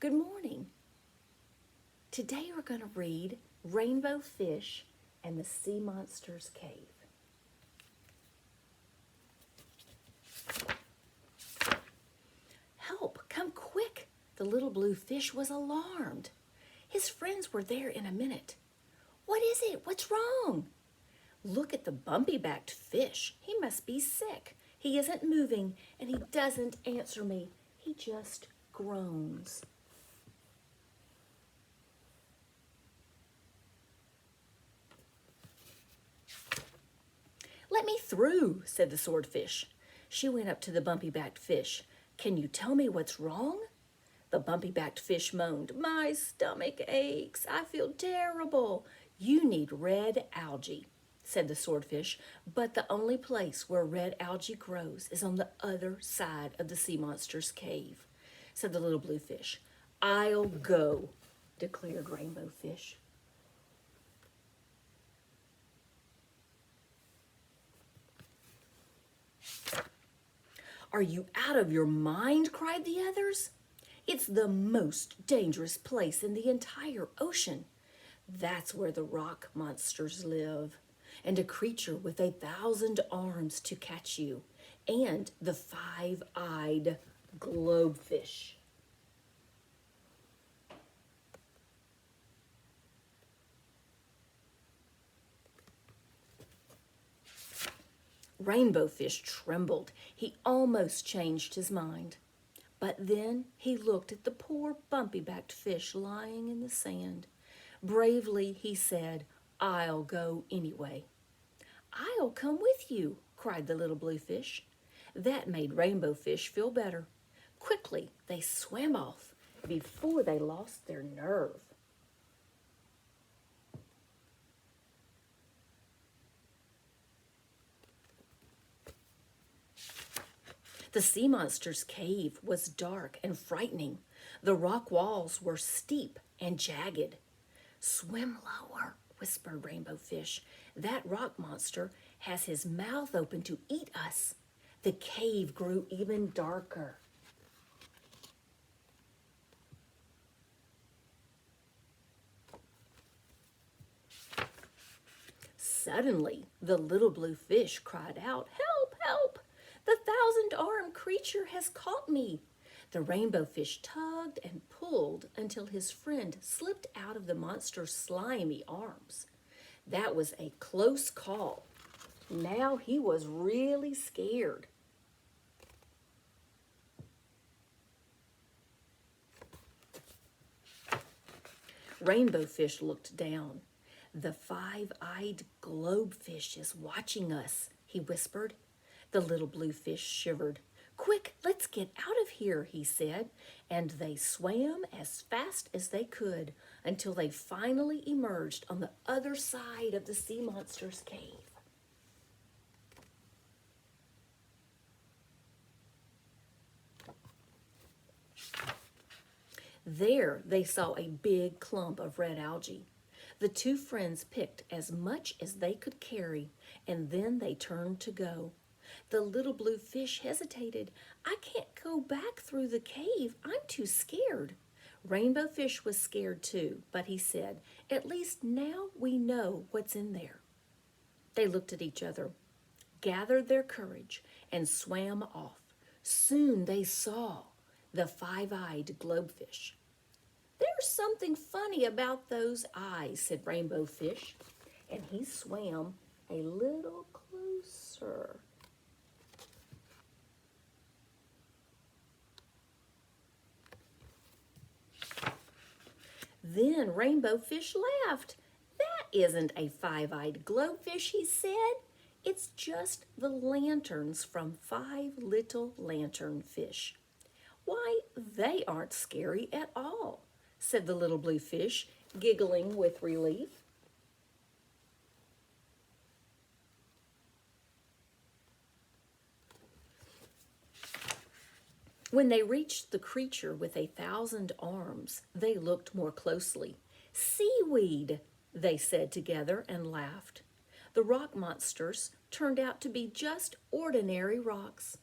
Good morning. Today we're going to read Rainbow Fish and the Sea Monster's Cave. Help, come quick. The little blue fish was alarmed. His friends were there in a minute. What is it? What's wrong? Look at the bumpy-backed fish. He must be sick. He isn't moving and he doesn't answer me. He just groans. Let me through, said the swordfish. She went up to the bumpy-backed fish. Can you tell me what's wrong? The bumpy-backed fish moaned. My stomach aches. I feel terrible. You need red algae, said the swordfish, but the only place where red algae grows is on the other side of the sea monster's cave, said the little blue fish. I'll go, declared Rainbow Fish. Are you out of your mind? Cried the others. It's the most dangerous place in the entire ocean. That's where the rock monsters live, and a creature with 1,000 arms to catch you, and the five-eyed globefish. Rainbow Fish trembled. He almost changed his mind. But then he looked at the poor bumpy-backed fish lying in the sand. Bravely he said, I'll go anyway. I'll come with you, cried the little blue fish. That made Rainbow Fish feel better. Quickly they swam off before they lost their nerve. The sea monster's cave was dark and frightening. The rock walls were steep and jagged. Swim lower, whispered Rainbow Fish. That rock monster has his mouth open to eat us. The cave grew even darker. Suddenly, the little blue fish cried out, Help, help! The 1,000-armed creature has caught me. The rainbow fish tugged and pulled until his friend slipped out of the monster's slimy arms. That was a close call. Now he was really scared. Rainbow Fish looked down. The five-eyed globefish is watching us, he whispered. The little blue fish shivered. Quick, let's get out of here, he said, and they swam as fast as they could until they finally emerged on the other side of the sea monster's cave. There they saw a big clump of red algae. The two friends picked as much as they could carry, and then they turned to go. The little blue fish hesitated. I can't go back through the cave. I'm too scared. Rainbow Fish was scared too, but he said, At least now we know what's in there. They looked at each other, gathered their courage, and swam off. Soon they saw the five-eyed globefish. There's something funny about those eyes, said Rainbow Fish, and he swam a little closer. Then Rainbow Fish laughed. That isn't a five-eyed globefish, he said. It's just the lanterns from 5 little lantern fish. Why, they aren't scary at all, said the little blue fish, giggling with relief. When they reached the creature with 1,000 arms, they looked more closely. Seaweed, they said together and laughed. The rock monsters turned out to be just ordinary rocks.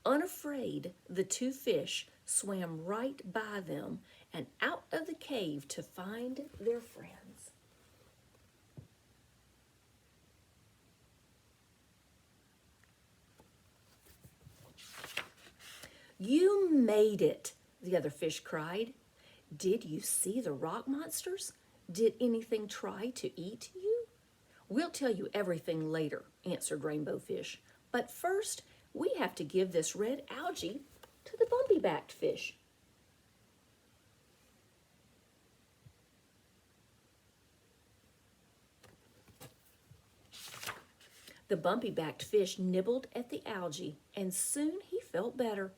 Unafraid, the two fish swam right by them and out of the cave to find their friends. You made it, the other fish cried. Did you see the rock monsters? Did anything try to eat you? We'll tell you everything later, answered Rainbow Fish. But first, we have to give this red algae to the bumpy-backed fish. The bumpy-backed fish nibbled at the algae, and soon he felt better.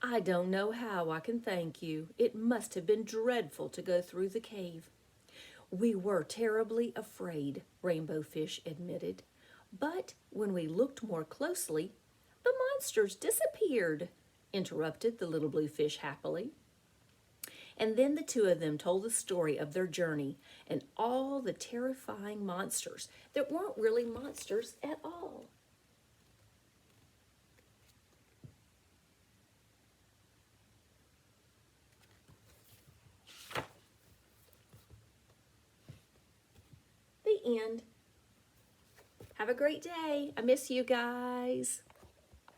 I don't know how I can thank you. It must have been dreadful to go through the cave. We were terribly afraid, Rainbow Fish admitted. But when we looked more closely, the monsters disappeared, interrupted the little blue fish happily. And then the two of them told the story of their journey and all the terrifying monsters that weren't really monsters at all. The end. Have a great day. I miss you guys.